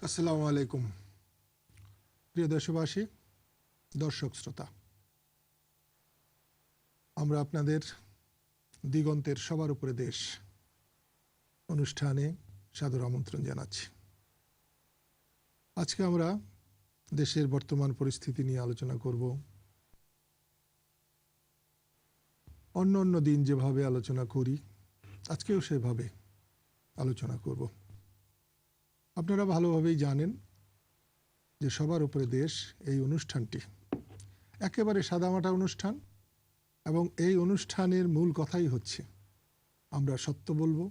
আসসালামু আলাইকুম প্রিয় দেশবাসী, দর্শক শ্রোতা, আমরা আপনাদের দিগন্তের সবার উপরে দেশ অনুষ্ঠানে সাদর আমন্ত্রণ জানাচ্ছি। আজকে আমরা দেশের বর্তমান পরিস্থিতি নিয়ে আলোচনা করব। অন্য অন্য দিন যেভাবে আলোচনা করি আজকেও সেভাবে আলোচনা করব। আপনারা ভালোভাবেই জানেন যে সবার উপরে দেশ এই অনুষ্ঠানটি একেবারে সাদামাটা অনুষ্ঠান, এবং এই অনুষ্ঠানের মূল কথাই হচ্ছে আমরা সত্য বলবো,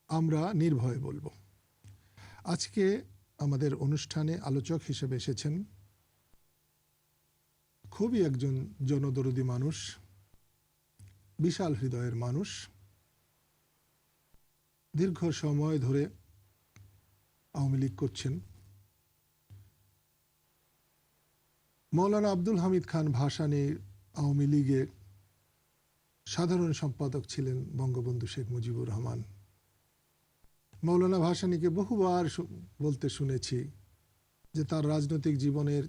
আমরা নির্ভয়ে বলবো। আজকে আমাদের অনুষ্ঠানে আলোচক হিসেবে এসেছেন খুবই একজন জনদরদী মানুষ, বিশাল হৃদয়ের মানুষ, দীর্ঘ সময় ধরে আওয়ামী লীগ করছেন। মৌলানা আব্দুল হামিদ খান ভাসানী আওয়ামী লীগের সাধারণ সম্পাদক ছিলেন বঙ্গবন্ধু শেখ মুজিবুর রহমান। মৌলানা ভাসানীকে বহুবার বলতে শুনেছি যে তার রাজনৈতিক জীবনের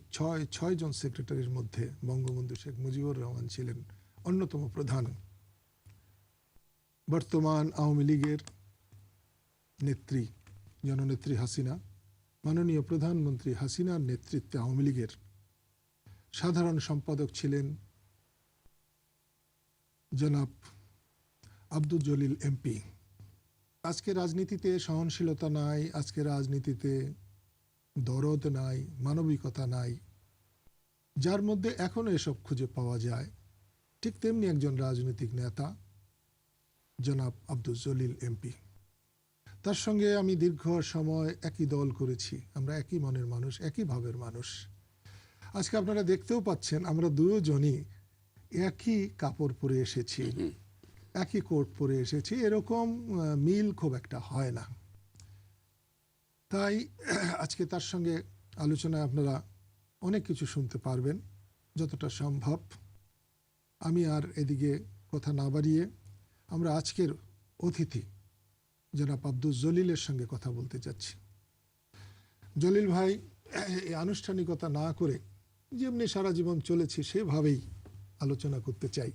ছয়জন সেক্রেটারির মধ্যে বঙ্গবন্ধু শেখ মুজিবুর রহমান ছিলেন অন্যতম প্রধান। বর্তমান আওয়ামী লীগের নেত্রী জননেত্রী হাসিনা, মাননীয় প্রধানমন্ত্রী হাসিনার নেতৃত্বে আওয়ামী লীগের সাধারণ সম্পাদক ছিলেন জনাব আব্দুল জলিল এমপি। আজকে রাজনীতিতে সহনশীলতা নাই, আজকে রাজনীতিতে দরদ নাই, মানবিকতা নাই। যার মধ্যে এখনো এসব খুঁজে পাওয়া যায়, ঠিক তেমনি একজন রাজনৈতিক নেতা জনাব আব্দুল জলিল এমপি। তার সঙ্গে আমি দীর্ঘ সময় একই দল করেছি, আমরা একই মনের মানুষ, একই ভাবের মানুষ। আজকে আপনারা দেখতেও পাচ্ছেন আমরা দুজনই একই কাপড় পরে এসেছি, একই কোট পরে এসেছি, এরকম মিল খুব একটা হয় না। তাই আজকে তার সঙ্গে আলোচনায় আপনারা অনেক কিছু শুনতে পারবেন যতটা সম্ভব। আমি আর এদিকে কথা না বাড়িয়ে আমরা আজকের অতিথি জনাব আব্দুল জলিলের সঙ্গে কথা বলতে যাচ্ছি। জলিল ভাই, এই আনুষ্ঠানিকতা না করে যেমনি সারা জীবন চলেছি সেভাবেই আলোচনা করতে চাই।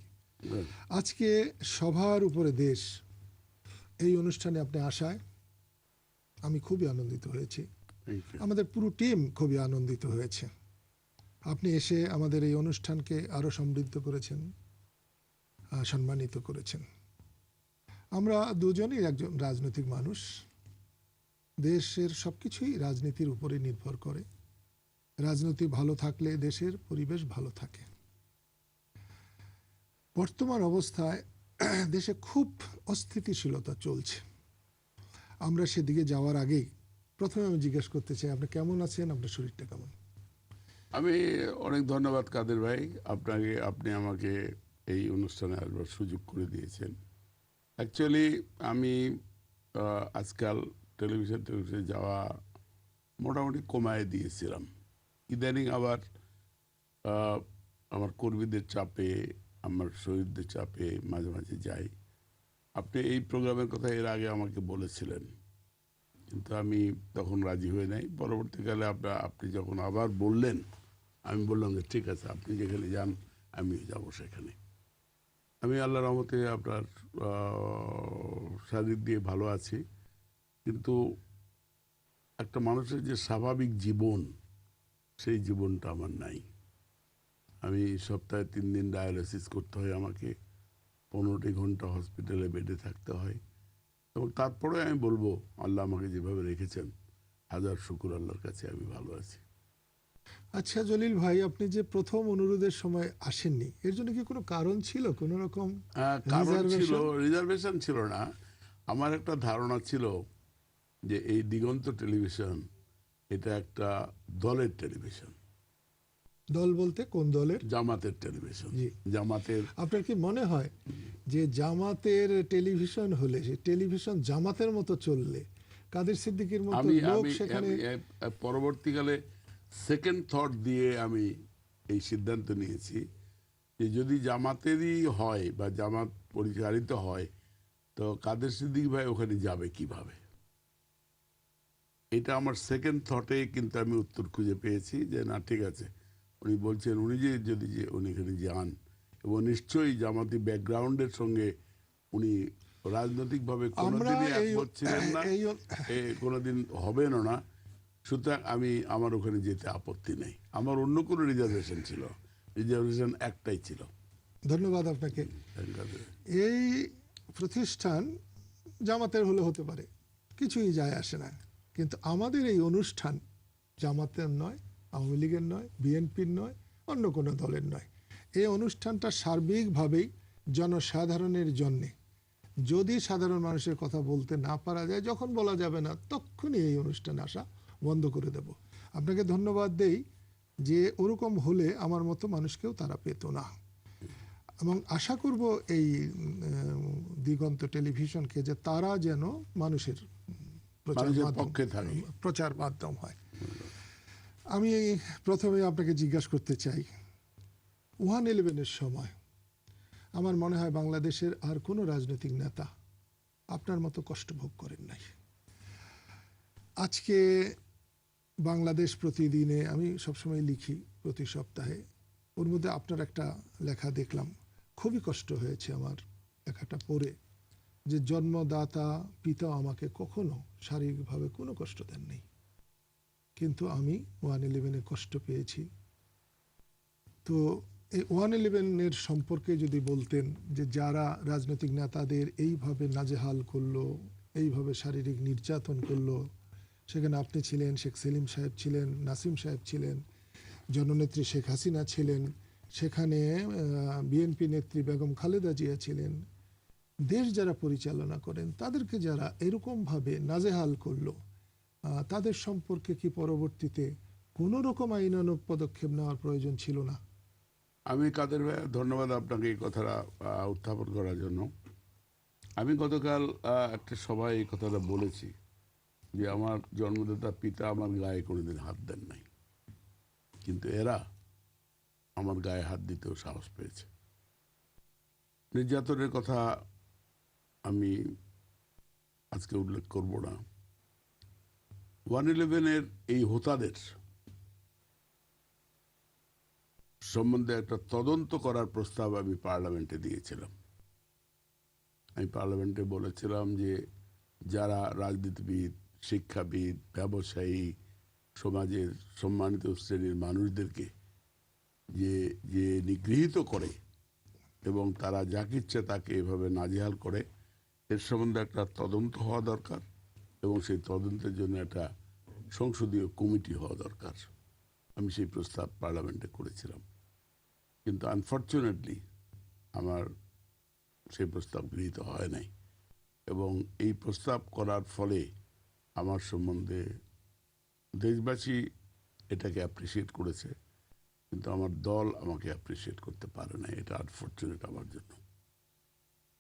আজকে সবার উপরে দেশ এই অনুষ্ঠানে আপনি আসায় আমি খুবই আনন্দিত হয়েছি, আমাদের পুরো টিম খুবই আনন্দিত হয়েছে। আপনি এসে আমাদের এই অনুষ্ঠানকে আরো সমৃদ্ধ করেছেন, সম্মানিত করেছেন। আমরা দুজনই একজন রাজনৈতিক মানুষ, দেশের সবকিছুই রাজনীতির উপরে নির্ভর করে। রাজনীতি ভালো থাকলে দেশের পরিবেশ ভালো থাকে। বর্তমান অবস্থায় দেশে খুব অস্থিতিশীলতা চলছে। আমরা সেদিকে যাওয়ার আগেই প্রথমে আমি জিজ্ঞেস করতে চাই, আপনি কেমন আছেন, আপনার শরীরটা কেমন? আমি অনেক ধন্যবাদ কাদের ভাই, আপনাকে, আপনি আমাকে এই অনুষ্ঠানে আসবার সুযোগ করে দিয়েছেন। অ্যাকচুয়ালি আমি আজকাল টেলিভিশনে যাওয়া মোটামুটি কমায় দিয়েছিলাম। ইদানিং আবার আমার কর্মীদের চাপে, আমার শহীদদের চাপে মাঝে মাঝে যাই। আপনি এই প্রোগ্রামের কথা এর আগে আমাকে বলেছিলেন, কিন্তু আমি তখন রাজি হয়ে নাই। পরবর্তীকালে আপনি যখন আবার বললেন, আমি বললাম যে ঠিক আছে, আপনি যেখানে যান আমিও যাব সেখানে। আমি আল্লাহর রহমতে আপনার শারীর দিয়ে ভালো আছি, কিন্তু একটা মানুষের যে স্বাভাবিক জীবন, সেই জীবনটা আমার নাই। আমি সপ্তাহে 3 দিন ডায়ালিসিস করতে হয়, আমাকে 15টি ঘন্টা হসপিটালে বেডে থাকতে হয়। এবং তারপরে আমি বলবো আল্লাহ আমাকে যেভাবে রেখেছেন হাজার শুকর আল্লাহর কাছে, আমি ভালো আছি। আচ্ছা জলিল ভাই, আপনি যে প্রথম অনুরোধের সময় আসেননি, এর জন্য কি কোনো কারণ ছিল, কোনো রকম কারণ ছিল? রিজার্ভেশন ছিল না। আমার একটা ধারণা ছিল যে এই দিগন্ত টেলিভিশন এটা একটা দলের টেলিভিশন। দল বলতে কোন দলের? জামাতের টেলিভিশন। জামাতের। আপনার কি মনে হয় যে জামাতের টেলিভিশন হলে, সে টেলিভিশন জামাতের মতো চললে কাদের সিদ্দিকীর মতো লোক সেখানে? পরবর্তীকালে সেকেন্ড থট দিয়ে আমি এই সিদ্ধান্ত নিয়েছি যে যদি জামাতেরই হয় বা জামাত পরিচালিত হয়, তো কাদের সিদ্দিকী ভাই ওখানে যাবে কিভাবে? এটা আমার সেকেন্ড থটে কিন্তু আমি উত্তর খুঁজে পেয়েছি যে না ঠিক আছে, উনি বলছেন উনি যে উনি এখানে যান এবং নিশ্চয়ই জামাতি ব্যাকগ্রাউন্ডের সঙ্গে উনি রাজনৈতিকভাবে আমরা কোনোদিনই এই একমত ছিলেন না, এই কোনোদিন হবেনও না। সুতরাং আমার ওখানে যেতে আপত্তি নেই। আমার অন্য কোনো রিজার্ভেশন ছিল, রিজার্ভেশন একটাই ছিল। ধন্যবাদ আপনাকে। এই প্রতিষ্ঠান জামাতের হলে হতে পারে, কিছুই যায় আসে না, কিন্তু আমাদের এই অনুষ্ঠান জামাতের নয়, আওয়ামী লীগের নয়, বিএনপির নয়, অন্য কোনো দলের নয়। এই অনুষ্ঠানটা সার্বিকভাবেই জনসাধারণের জন্যে। যদি সাধারণ মানুষের কথা বলতে না পারা যায়, যখন বলা যাবে না তখনই এই অনুষ্ঠানে আসা বন্ধ করে দেব। আপনাকে ধন্যবাদ দেই যে ওরকম হলে আমার মতো মানুষকেও তারা পেত না, এবং আশা করব এই দিগন্ত টেলিভিশনকে যে তারা যেন মানুষের প্রচার মাধ্যম হয়। আমি প্রথমে আপনাকে জিজ্ঞাসা করতে চাই, 1/11-এর সময় আমার মনে হয় বাংলাদেশের আর কোনো রাজনৈতিক নেতা আপনার মতো কষ্ট ভোগ করেন নাই। আজকে বাংলাদেশ প্রতিদিনে আমি সবসময় লিখি, প্রতি সপ্তাহে, ওর মধ্যে আপনার একটা লেখা দেখলাম, খুবই কষ্ট হয়েছে আমার লেখাটা পড়ে, যে জন্মদাতা পিতা আমাকে কখনো শারীরিকভাবে কোনো কষ্ট দেননি, কিন্তু আমি 1/11-এ কষ্ট পেয়েছি। তো এই 1/11-এর সম্পর্কে যদি বলতেন, যে যারা রাজনৈতিক নেতাদের এইভাবে নাজেহাল করলো, এইভাবে শারীরিক নির্যাতন করলো, সেখানে আপনি ছিলেন, শেখ সেলিম সাহেব ছিলেন, নাসিম সাহেব ছিলেন, জননেত্রী শেখ হাসিনা ছিলেন, সেখানে বিএনপি নেত্রী বেগম খালেদা জিয়া ছিলেন, দেশ যারা পরিচালনা করেন তাদেরকে যারা এরকমভাবে নাজেহাল করলো, তাদের সম্পর্কে কি পরবর্তীতে কোনো রকম আইনানুগ পদক্ষেপ নেওয়ার প্রয়োজন ছিল না? আমি কাদের ভাই, ধন্যবাদ আপনাকে এই কথাটা উত্থাপন করার জন্য। আমি গতকাল একটা সভায় এই কথাটা বলেছি যে আমার জন্মদাতা পিতা আমার গায়ে কোনোদিন হাত দেন নাই, কিন্তু এরা আমার গায়ে হাত দিতেও সাহস পেয়েছে। নির্যাতনের কথা আমি আজকে উল্লেখ করব না। 1/11-এর এই হোতাদের সম্বন্ধে একটা তদন্ত করার প্রস্তাব আমি পার্লামেন্টে দিয়েছিলাম। আমি পার্লামেন্টে বলেছিলাম যে যারা রাজনীতিবিদ, শিক্ষাবিদ, ব্যবসায়ী, সমাজের সম্মানিত শ্রেণীর মানুষদেরকে যে নিগৃহীত করে এবং তারা যাকে ইচ্ছে তাকে এভাবে নাজেহাল করে, এর সম্বন্ধে একটা তদন্ত হওয়া দরকার এবং সেই তদন্তের জন্য একটা সংসদীয় কমিটি হওয়া দরকার। আমি সেই প্রস্তাব পার্লামেন্টে করেছিলাম, কিন্তু আনফর্চুনেটলি আমার সেই প্রস্তাব গৃহীত হয় নাই। এবং এই প্রস্তাব করার ফলে আমার সম্বন্ধে দেশবাসী এটাকে অ্যাপ্রিসিয়েট করেছে, কিন্তু আমার দল আমাকে অ্যাপ্রিসিয়েট করতে পারে না। এটা আনফর্চুনেট আমার জন্য।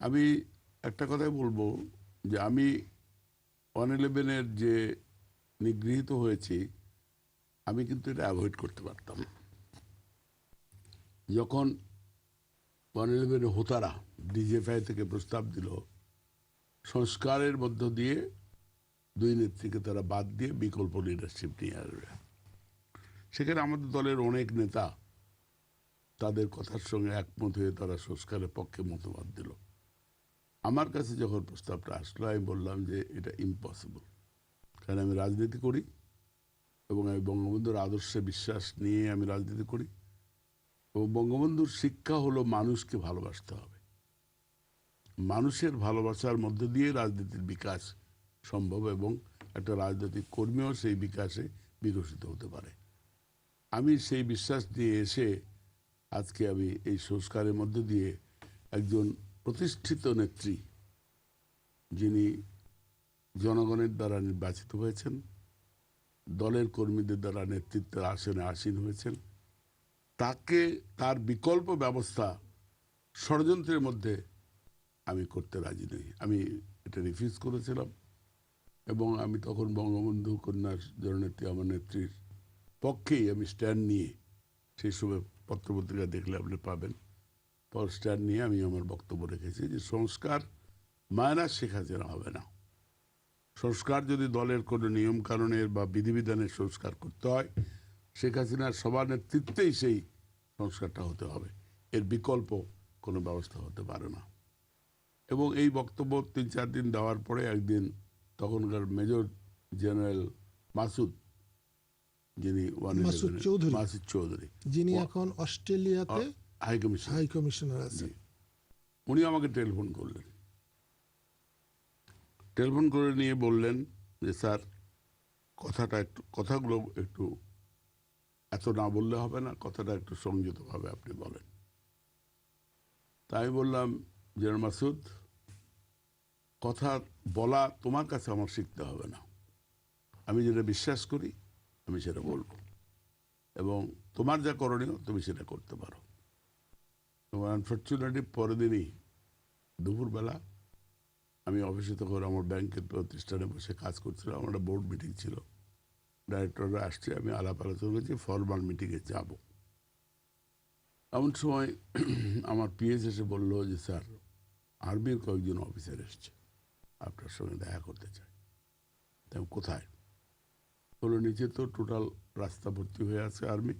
আমি একটা কথাই বলবো যে আমি 1/11-এর যে নিগৃহীত হয়েছি, আমি কিন্তু এটা অ্যাভয়েড করতে পারতাম। যখন 1/11-এর হোতারা ডিজিএফআই থেকে প্রস্তাব দিল সংস্কারের মধ্য দিয়ে দুই নেত্রীকে তারা বাদ দিয়ে বিকল্প লিডারশিপ নিয়ে আসবে, সেখানে আমাদের দলের অনেক নেতা তাদের কথার সঙ্গে একমত হয়ে তারা সংস্কারের পক্ষে মতবাদ দিল। আমার কাছে যখন প্রস্তাবটা আসলো, আমি বললাম যে এটা ইম্পসিবল, কারণ আমি রাজনীতি করি এবং আমি বঙ্গবন্ধুর আদর্শে বিশ্বাস নিয়ে আমি রাজনীতি করি, এবং বঙ্গবন্ধুর শিক্ষা হলো মানুষকে ভালোবাসতে হবে। মানুষের ভালোবাসার মধ্যে দিয়ে রাজনীতির বিকাশ সম্ভব এবং একটা রাজনৈতিক কর্মীও সেই বিকাশে বিকশিত হতে পারে। আমি সেই বিশ্বাস নিয়ে এসে আজকে আমি এই সংস্কারের মধ্য দিয়ে একজন প্রতিষ্ঠিত নেত্রী, যিনি জনগণের দ্বারা নির্বাচিত হয়েছেন, দলের কর্মীদের দ্বারা নেতৃত্বের আসনে আসীন হয়েছেন, তাকে তার বিকল্প ব্যবস্থা ষড়যন্ত্রের মধ্যে আমি করতে রাজি নই। আমি এটা রিফিউজ করেছিলাম এবং আমি তখন বঙ্গবন্ধু কন্যা জননেত্রী আমার নেত্রীর পক্ষেই আমি স্ট্যান্ড নিয়ে, সেই সময় পত্রপত্রিকা দেখলে আপনি পাবেন, স্ট্যান্ড নিয়ে আমি আমার বক্তব্য রেখেছি যে সংস্কার মাইনাস শেখ হাসিনা হবে না, সংস্কার যদি দলের কোনো নিয়ম কানুনের বা বিধিবিধানের সংস্কার করতে হয়, শেখ হাসিনার সবার নেতৃত্বেই সেই সংস্কারটা হতে হবে, এর বিকল্প কোনো ব্যবস্থা হতে পারে না। এবং এই বক্তব্য 3-4 দিন দেওয়ার পরে একদিন তখনকার মেজর জেনারেল মাসুদ, যিনি মাসুদ চৌধুরী, যিনি এখন অস্ট্রেলিয়াতে হাই কমিশন, হাই কমিশনার আছেন, উনি আমাকে টেলিফোন করলেন। টেলিফোন করে নিয়ে বললেন যে স্যার, কথাগুলো একটু এত না বললে হবে না, কথাটা একটু সংযতভাবে আপনি বলেন। তাই বললাম, জেনারেল মাসুদ, কথা বলা তোমার কাছে আমার শিখতে হবে না, আমি যেটা বিশ্বাস করি আমি সেটা বলবো, এবং তোমার যা করণীয় তুমি সেটা করতে পারো। এবং আনফর্চুনেটলি পরের দিনই দুপুরবেলা আমি অফিসে, তখন আমার ব্যাংকের প্রতিষ্ঠানে বসে কাজ করছিলাম, আমার একটা বোর্ড মিটিং ছিল, ডাইরেক্টররা আসছে, আমি আলাপ আলোচনা করছি, ফরমাল মিটিংয়ে যাব। এমন সময় আমার পিএস এসে বললো যে স্যার, আর্মির কয়েকজন অফিসার এসছে, আপনার সঙ্গে দেখা করতে চাই। তাই কোথায়? বললো নিচে তো টোটাল রাস্তা ভর্তি হয়ে আছে আর্মি,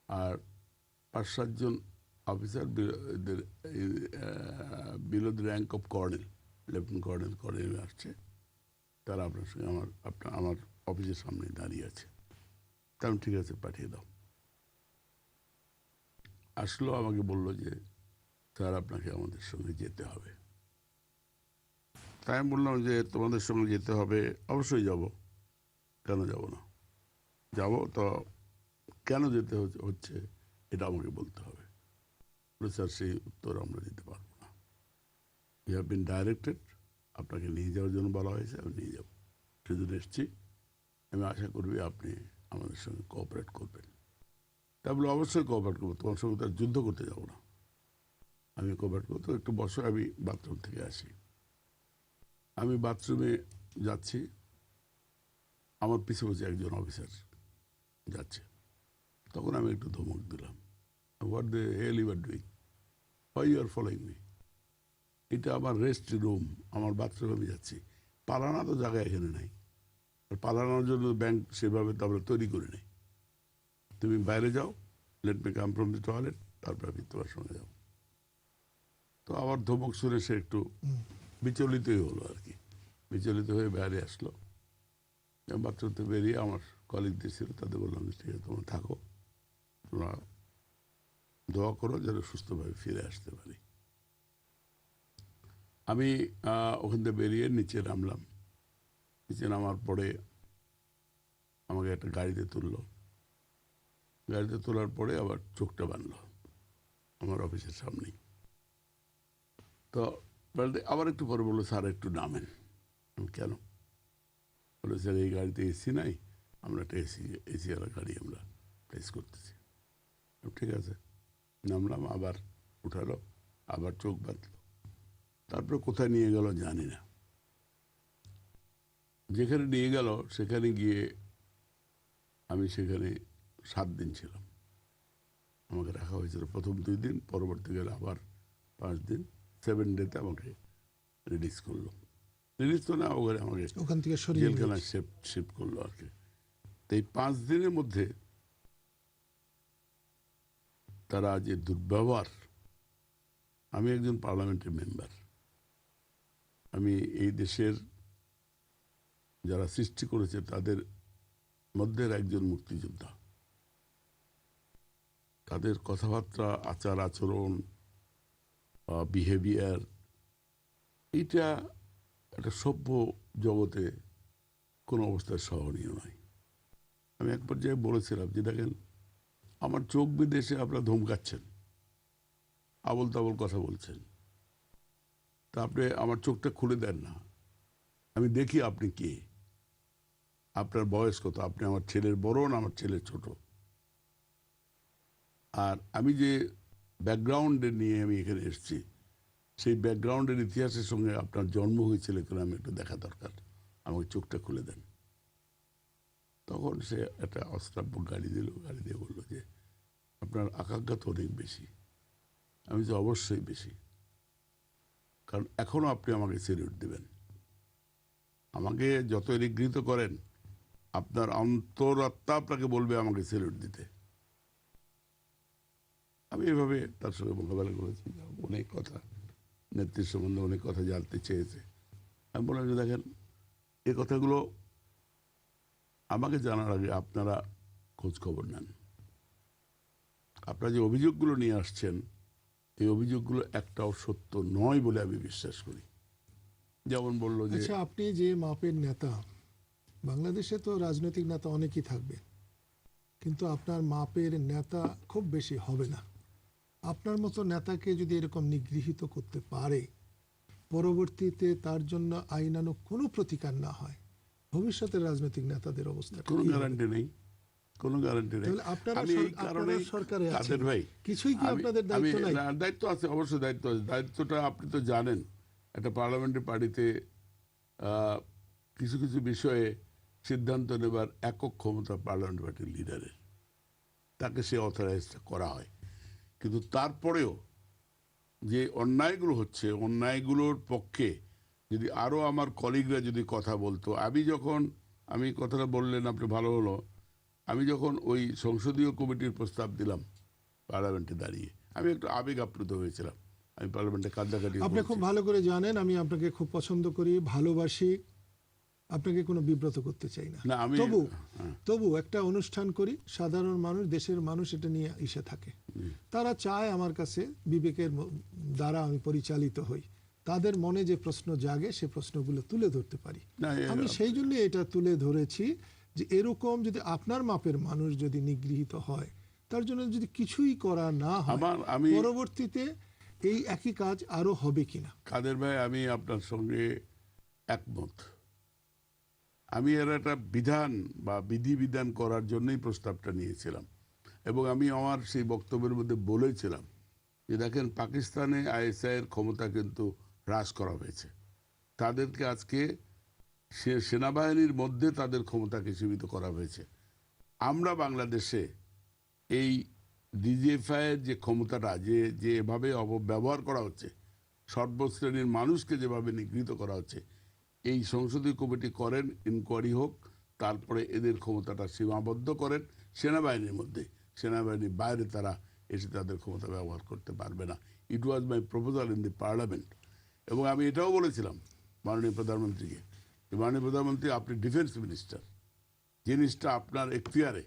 আর 5-7 জন officer below the rank of colonel, lieutenant colonel colonel আসছে, তারা আপনার সঙ্গে আমার অফিসের সামনে দাঁড়িয়ে আছে। তেমন ঠিক আছে, পাঠিয়ে দাও। আসলো, আমাকে বললো যে স্যার আপনাকে আমাদের সঙ্গে যেতে হবে। তাই আমি বললাম যে তোমাদের সঙ্গে যেতে হবে, অবশ্যই যাব, কেন যাব না, যাব, তো কেন যেতে হচ্ছে এটা আমাকে বলতে হবে। স্যার সেই উত্তর আমরা দিতে পারবো না, ইউ হ্যাভ বিন ডাইরেক্টেড, আপনাকে নিয়ে যাওয়ার জন্য বলা হয়েছে, আমি নিয়ে যাব, সেজন্য এসেছি, আমি আশা করবি আপনি আমাদের সঙ্গে কোঅপারেট করবেন। তা বলে অবশ্যই কোঅপারেট করবো, তোমার সঙ্গে তার যুদ্ধ করতে যাবো না, আমি কোঅপারেট করবো। তো একটু বসো, আমি বাথরুম থেকে আসি। আমি বাথরুমে যাচ্ছি, আমার পিছু পিছু একজন অফিসার যাচ্ছে, তখন আমি একটু ধমক দিলাম, what the hell you are doing, why you are following me, এটা আমার রেস্ট রুম, আমার বাথরুমে আমি যাচ্ছি, পালানো তো জায়গা এখানে নাই, আর পালানোর জন্য ব্যাংক সেভাবে তো আমরা তৈরি করি নাই, তুমি বাইরে যাও, let me come from the toilet, তারপর আমি তোমার সঙ্গে যাও। তো আবার ধমক শুনে সে একটু বিচলিতই হলো আর কি, বিচলিত হয়ে বাইরে আসলো। বাথরুমতে বেরিয়ে আমার কলিগদের ছিল, তাদের বললাম যে ঠিক আছে তোমরা থাকো, তোমরা দোয়া করো যেন সুস্থভাবে ফিরে আসতে পারি। আমি ওখান থেকে বেরিয়ে নিচে নামলাম। নিচে নামার পরে আমাকে একটা গাড়িতে তুললো, গাড়িতে তোলার পরে আবার চোখটা বাঁধলো আমার অফিসের সামনেই। তো আবার একটু পরে বললো স্যার একটু নামেন। কেন? বলে স্যার এই গাড়িতে এসি নাই, আমরা একটা এসিওয়ালা গাড়ি আমরা প্লেস করতেছি। ঠিক আছে, নামলাম, আবার উঠালো, আবার চোখ বাঁধলো, তারপরে কোথায় নিয়ে গেল জানি না। যেখানে নিয়ে গেল সেখানে গিয়ে আমি সেখানে 7 দিন ছিলাম। আমাকে রাখা হয়েছিল প্রথম 2 দিন, পরবর্তীকালে আবার 5 দিন, 7 ডেতে আমাকে রিলিজ করলো। রিলিজ তো না, ওখানে আমাকে ওখান থেকে জেলখানায় শিফট করলো আর কি। তো এই 5 দিনের মধ্যে তারা যে দুর্ব্যবহার, আমি একজন পার্লামেন্টের মেম্বার, আমি এই দেশের যারা সৃষ্টি করেছে তাদের মধ্যে একজন মুক্তিযোদ্ধা, তাদের কথাবার্তা, আচার আচরণ, বিহেভিয়ার, এইটা একটা সভ্য জগতে কোনো অবস্থায় সহনীয় নয়। আমি এক পর্যায়ে বলেছিলাম যে দেখেন, আমার চোখ বিদেশে আপনারা ধমকাচ্ছেন, আবল তাবল কথা বলছেন, তা আপনি আমার চোখটা খুলে দেন না, আমি দেখি আপনি কে, আপনার বয়স কত, আপনি আমার ছেলের বড় না আমার ছেলের ছোট, আর আমি যে ব্যাকগ্রাউন্ডে নিয়ে আমি এখানে এসেছি সেই ব্যাকগ্রাউন্ডের ইতিহাসের সঙ্গে আপনার জন্ম হয়েছিল এখানে আমি একটু দেখা দরকার, আমাকে চোখটা খুলে দেন। তখন সে একটা অশ্রাব্য গাড়ি দিল, গাড়ি দিয়ে বললো যে আপনার আকাঙ্ক্ষা তো অনেক বেশি। আমি যে অবশ্যই বেশি, কারণ এখনও আপনি আমাকে সেলিউট দেবেন। আমাকে যত নিগৃহীত করেন, আপনার অন্তরাত্মা আপনাকে বলবে আমাকে স্যালুট দিতে। আমি এভাবে তার সঙ্গে মোকাবেলা করেছি। অনেক কথা, নেত্রীর সম্বন্ধে অনেক কথা জানতে চেয়েছে। আমি বললাম যে দেখেন, এই কথাগুলো আমাকে জানার আগে আপনারা খোঁজ খবর নেন। আপনারা যে অভিযোগগুলো নিয়ে আসছেন, এই অভিযোগগুলো একটাও সত্য নয় বলে আমি বিশ্বাস করি। যেমন বললো যে আচ্ছা, আপনি যে মাপের নেতা, বাংলাদেশে তো রাজনৈতিক নেতা অনেকেই থাকবে, কিন্তু আপনার মাপের নেতা খুব বেশি হবে না। আপনার মতো নেতাকে যদি এরকম নিগৃহীত করতে পারে, পরবর্তীতে তার জন্য আইনানুগ কোনো প্রতিকার না হয়, ভবিষ্যতের রাজনৈতিক নেতাদের অবস্থা কোনো গ্যারান্টি নেই, কোনো গ্যারান্টি নেই। তাহলে আপনারা আমি এই কারণে আপনারা সরকারে আছেন, কাদের ভাই, কিছুই কি আপনাদের আমি দায়িত্ব নাই? না, দায়িত্ব আছে, অবশ্যই দায়িত্ব আছে। দায়িত্বটা আপনি তো জানেন, একটা পার্লামেন্টের পার্টিতে কিছু কিছু বিষয়ে সিদ্ধান্ত নেবার একক ক্ষমতা পার্লামেন্ট পার্টির লিডারের, তাকে সে অথরাইজটা করা হয়। কিন্তু তারপরেও যে অন্যায়গুলো হচ্ছে, অন্যায়গুলোর পক্ষে যদি আরও আমার কলিগরা যদি কথা বলতো, আমি কথাটা বললেন আপনি, ভালো হলো। আমি যখন ওই সংসদীয় কমিটির প্রস্তাব দিলাম পার্লামেন্টে দাঁড়িয়ে, আমি একটু আবেগ আপ্লুত হয়েছিলাম। আমি পার্লামেন্টে কাঁদাকাটি আপনি খুব ভালো করে জানেন আমি আপনাকে খুব পছন্দ করি, ভালোবাসি, আপনাকে কোনো বিব্রত করতে চাই না। না, আমি তবু একটা অনুষ্ঠান করি, সাধারণ মানুষ, দেশের মানুষ এটা নিয়ে এসে থাকে। তারা চায় আমার কাছে বিবেকের দ্বারা আমি পরিচালিত হই, তাদের মনে যে প্রশ্ন জাগে সে প্রশ্নগুলো তুলে ধরতে পারি। না, আমি সেই জন্য এটা তুলে ধরেছি যে এরকম যদি আপনার মাপের মানুষ যদি নিগৃহীত হয়, তার জন্য যদি কিছুই করা না হয়, আমি পরবর্তীতে এই একই কাজ আরো হবে কিনা। কাদের ভাই, আমি আপনার সঙ্গে একমত। আমি এর একটা বিধান বা বিধিবিধান করার জন্যই প্রস্তাবটা নিয়েছিলাম, এবং আমি আমার সেই বক্তব্যের মধ্যে বলেছিলাম যে দেখেন, পাকিস্তানে আইএসআইয়ের ক্ষমতা কিন্তু হ্রাস করা হয়েছে। তাদেরকে আজকে সেনাবাহিনীর মধ্যে তাদের ক্ষমতাকে সীমিত করা হয়েছে। আমরা বাংলাদেশে এই ডিজিএফআইয়ের যে ক্ষমতাটা যে এভাবে অপব্যবহার করা হচ্ছে, সর্বশ্রেণীর মানুষকে যেভাবে নিগৃহীত করা হচ্ছে, এই সংসদীয় কমিটি করেন, ইনকোয়ারি হোক, তারপরে এদের ক্ষমতাটা সীমাবদ্ধ করেন সেনাবাহিনীর মধ্যে। সেনাবাহিনীর বাইরে তারা এসে তাদের ক্ষমতা ব্যবহার করতে পারবে না। It was my proposal in the parliament. এবং আমি এটাও বলেছিলাম মাননীয় প্রধানমন্ত্রীকে, মাননীয় প্রধানমন্ত্রী, আপনি ডিফেন্স মিনিস্টার, জিনিসটা আপনার এখতিয়ারে,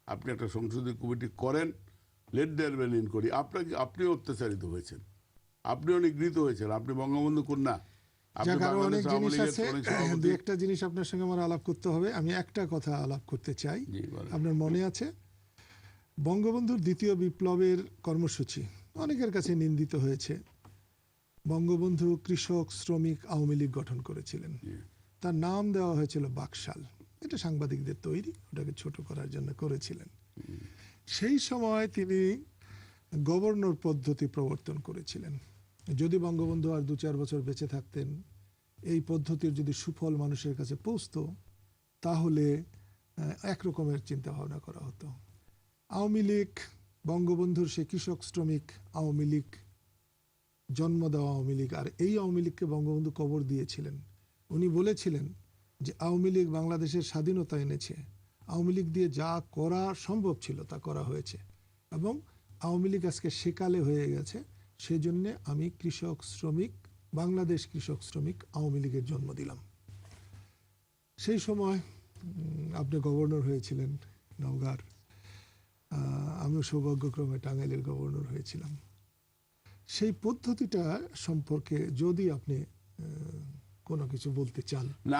আপনি একটা সংসদীয় কমিটি করেন, লেট দেয়ার বি ইনকোয়ারি। আপনিও অত্যাচারিত হয়েছেন, আপনিও নিগৃহীত হয়েছেন, আপনি বঙ্গবন্ধু কন্যা, আপনি বাংলাদেশ আওয়ামী লীগের অনেক সভাপতি। একটা জিনিস আপনার সঙ্গে আমার আলাপ করতে হবে। আমি একটা কথা আলাপ করতে চাই। আপনার মনে আছে বঙ্গবন্ধুর দ্বিতীয় বিপ্লবের কর্মসূচি অনেকের কাছে নিন্দিত হয়েছে। বঙ্গবন্ধু কৃষক শ্রমিক আওয়ামী লীগ গঠন করেছিলেন, তার নাম দেওয়া হয়েছিল বাকশাল। এটা সাংবাদিকদের তৈরি, ওটাকে ছোট করার জন্য করেছিলেন। সেই সময় তিনি গভর্নর পদ্ধতি প্রবর্তন করেছিলেন। যদি বঙ্গবন্ধু আর 2-4 বছর বেঁচে থাকতেন, এই পদ্ধতির যদি সুফল মানুষের কাছে পৌঁছতো, তাহলে একরকমের চিন্তা ভাবনা করা হতো। আওয়ামী লীগ, বঙ্গবন্ধুর সে কৃষক শ্রমিক আওয়ামী লীগ, জন্ম দেওয়া আওয়ামী লীগ, আর এই আওয়ামী লীগকে বঙ্গবন্ধু কবর দিয়েছিলেন। উনি বলেছিলেন যে আওয়ামী লীগ বাংলাদেশের স্বাধীনতা এনেছে, আওয়ামী লীগ দিয়ে যা করা সম্ভব ছিল তা করা হয়েছে, এবং আওয়ামী লীগ আজকে সেকালে হয়ে গেছে, সেজন্য আমি কৃষক শ্রমিক, বাংলাদেশ কৃষক শ্রমিক আওয়ামী লীগের জন্ম দিলাম। সেই সময় আপনি গভর্নর হয়েছিলেন নওগাঁর, আমিও সৌভাগ্যক্রমে টাঙ্গাইলের গভর্নর হয়েছিলাম। সেই পদ্ধতিটা সম্পর্কে যদি আপনি কোনো কিছু বলতে চান। না,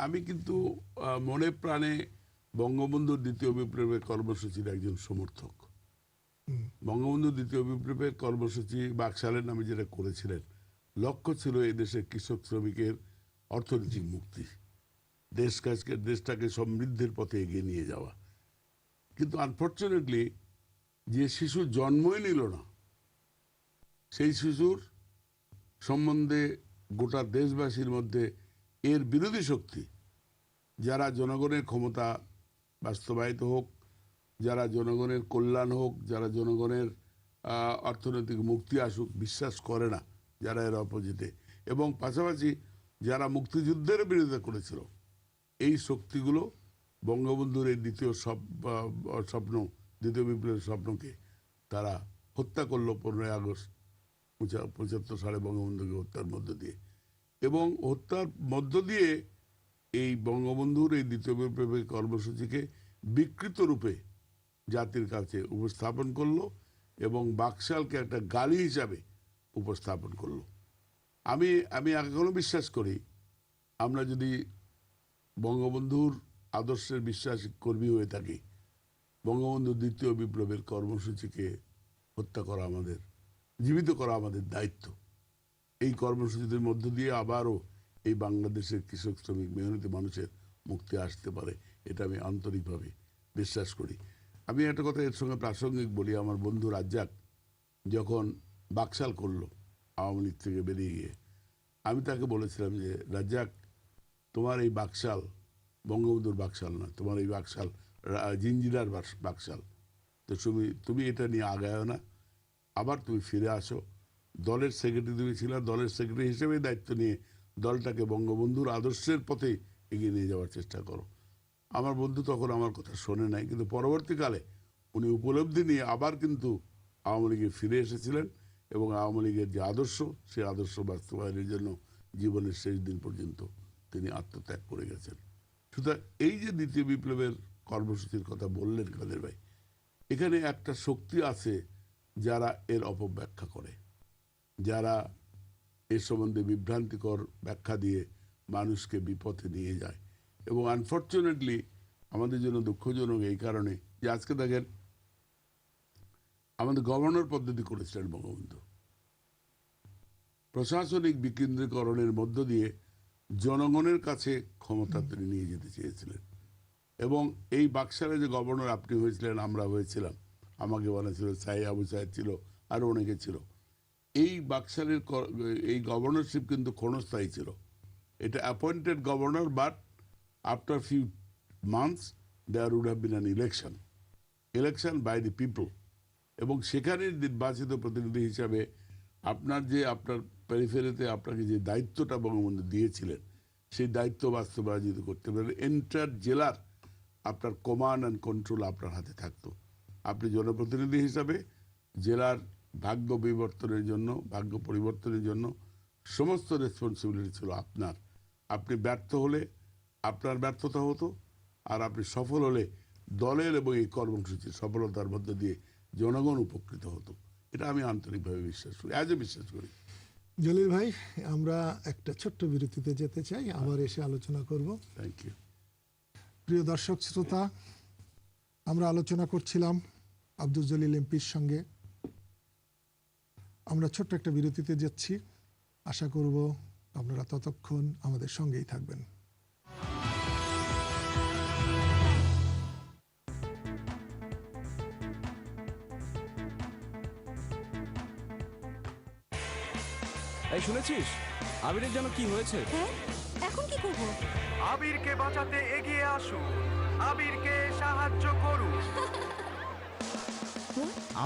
আমি কিন্তু মনে প্রাণে বঙ্গবন্ধুর দ্বিতীয় বিপ্লবের কর্মসূচির একজন সমর্থক। বঙ্গবন্ধু দ্বিতীয় বিপ্লবের কর্মসূচি বাকশালের নামে যেটা করেছিলেন, লক্ষ্য ছিল এই দেশের কৃষক শ্রমিকের অর্থনৈতিক মুক্তি, দেশটাকে সমৃদ্ধির পথে এগিয়ে নিয়ে যাওয়া। কিন্তু আনফর্চুনেটলি যে শিশু জন্মই নিল না, সেই শিশুর সম্বন্ধে গোটা দেশবাসীর মধ্যে এর বিরোধী শক্তি, যারা জনগণের ক্ষমতা বাস্তবায়িত হোক, যারা জনগণের কল্যাণ হোক, যারা জনগণের অর্থনৈতিক মুক্তি আসুক, বিশ্বাস করে না, যারা এর অপোজিটে। এবং পাশাপাশি যারা মুক্তিযুদ্ধের বিরোধিতা করেছিল, এই শক্তিগুলো বঙ্গবন্ধুর এই দ্বিতীয় স্বপ্ন, দ্বিতীয় বিপ্লবের স্বপ্নকে তারা হত্যা করলো 15ই আগস্ট 75 সালে বঙ্গবন্ধুকে হত্যার মধ্য দিয়ে। এবং হত্যার মধ্য দিয়ে এই বঙ্গবন্ধুর এই দ্বিতীয় বিপ্লবের কর্মসূচিকে বিকৃত রূপে জাতির কাছে উপস্থাপন করলো এবং বাকশালকে একটা গালি হিসাবে উপস্থাপন করলো। আমি এখনো বিশ্বাস করি, আমরা যদি বঙ্গবন্ধুর আদর্শের বিশ্বাসী কর্মী হয়ে থাকি, বঙ্গবন্ধুর দ্বিতীয় বিপ্লবের কর্মসূচিকে হত্যা করা আমাদের, জীবিত করা আমাদের দায়িত্ব। এই কর্মসূচিদের মধ্য দিয়ে আবারও এই বাংলাদেশের কৃষক, শ্রমিক, মেহনতি মানুষের মুক্তি আসতে পারে, এটা আমি আন্তরিকভাবে বিশ্বাস করি। আমি একটা কথা এর সঙ্গে প্রাসঙ্গিক বলি। আমার বন্ধু রাজ্জাক যখন বাকশাল করলো আওয়ামী লীগ থেকে বেরিয়ে গিয়ে, আমি তাকে বলেছিলাম যে রাজ্জাক, তোমার এই বাকশাল বঙ্গবন্ধুর বাকশাল না, তোমার এই বাকশাল জিঞ্জিরার বাকশাল। তো তুমি এটা নিয়ে আগায় না, আবার তুমি ফিরে আসো। দলের সেক্রেটারি তুমি ছিল, দলের সেক্রেটারি হিসেবে দায়িত্ব নিয়ে দলটাকে বঙ্গবন্ধুর আদর্শের পথে এগিয়ে নিয়ে যাওয়ার চেষ্টা করো। আমার বন্ধু তখন আমার কথা শোনে নাই, কিন্তু পরবর্তীকালে উনি উপলব্ধি নিয়ে আবার কিন্তু আওয়ামী লীগে ফিরে এসেছিলেন এবং আওয়ামী লীগের যে আদর্শ, সেই আদর্শ বাস্তবায়নের জন্য জীবনের শেষ দিন পর্যন্ত তিনি আত্মত্যাগ করে গেছেন। সুতরাং এই যে দ্বিতীয় বিপ্লবের কর্মসূচির কথা বললেন কাদের ভাই, এখানে একটা শক্তি আছে যারা এর অপব্যাখ্যা করে, যারা এ সম্বন্ধে বিভ্রান্তিকর ব্যাখ্যা দিয়ে মানুষকে বিপথে নিয়ে যায়। এবং আনফর্চুনেটলি আমাদের জন্য দুঃখজনক এই কারণে যে আজকে দেখেন আমাদের গভর্নর পদ্ধতি করেছিলেন বঙ্গবন্ধু, প্রশাসনিক বিকেন্দ্রীকরণের মধ্য দিয়ে জনগণের কাছে ক্ষমতা তিনি নিয়ে যেতে চেয়েছিলেন। এবং এই বাকশালে যে গভর্নর আপনি হয়েছিলেন, আমরা হয়েছিলাম, আমাকে বানিয়েছিল, আবু সাইদ ছিল, আরও অনেকে ছিল। এই বাকশালের এই গভর্নরশিপ কিন্তু ক্ষণস্থায়ী ছিল। এটা appointed governor, but after few months there would have been an election by the people. এবং সেখানে নির্বাচিত প্রতিনিধি হিসাবে আপনার পেরিফেরিতে আপনাকে যে দায়িত্বটা বঙ্গবন্ধু দিয়েছিলেন, সেই দায়িত্ব বাস্তবায়িত করতে পারেন। এন্টার জেলার আপনার কমান্ড অ্যান্ড কন্ট্রোল আপনার হাতে থাকতো। আপনি জনপ্রতিনিধি হিসাবে জেলার ভাগ্য পরিবর্তনের জন্য সমস্ত রেসপন্সিবিলিটি ছিল আপনার। আপনি ব্যর্থ হলে আপনার ব্যর্থতা হতো, আর আপনি সফল হলে দলের এবং এই কর্মসূচির সফলতার মধ্যে দিয়ে জনগণ উপকৃত হতো। এটা আমি আন্তরিকভাবে বিশ্বাস করি, আজও বিশ্বাস করি। জলিল ভাই, আমরা একটা ছোট্ট বিরতিতে যেতে চাই, আবার এসে আলোচনা করব। Thank you. প্রিয় দর্শক শ্রোতা, আমরা আলোচনা করছিলাম আব্দুল জলিল এমপির সঙ্গে। আমরা ছোট্ট একটা বিরতিতে যাচ্ছি, আশা করব আপনারা ততক্ষণ আমাদের সঙ্গেই থাকবেন। এই শুনেছিস আবিরের যেন কি হয়েছে? হ্যাঁ, এখন কি করব? আবিরকে বাঁচাতে এগিয়ে আসুন, আবিরকে সাহায্য করুন।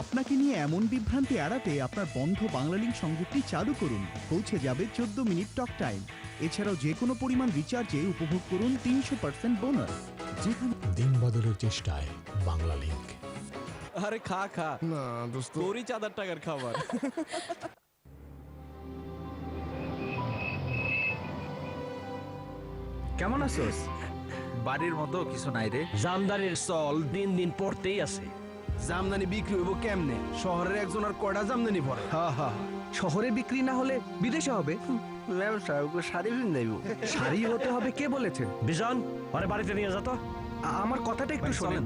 আপনাকে নিয়ে এমন বিভ্রান্তি এড়াতে আপনার বন্ধ বাংলালিংক সংযোগটি চালু করুন। পৌঁছে যাবে 14 মিনিট টক টাইম। এছাড়াও যে কোনো পরিমাণ রিচার্জে উপভোগ করুন 300% বোনাস। যেখানে দিন বদলের চেষ্টায় বাংলালিংক। আরে খা খা না দোস্ত, তোরই চাঁদার টাকার খাবার। কেমন আছোস? বাড়ির মতো কিছু নাই রে। জামদানির চল দিন দিন পড়তেই আছে। জামদানি বিক্রি হইব কেমনে? শহরের একজন আর কয়টা জামদানি ভরে? শহরে বিক্রি না হলে বিদেশে হবে। শাড়ি কিনব। শাড়ি হতে হবে কে বলেছে? বিজন আরে বাড়িতে নিয়ে যা তো। আমার কথাটা একটু শোনেন।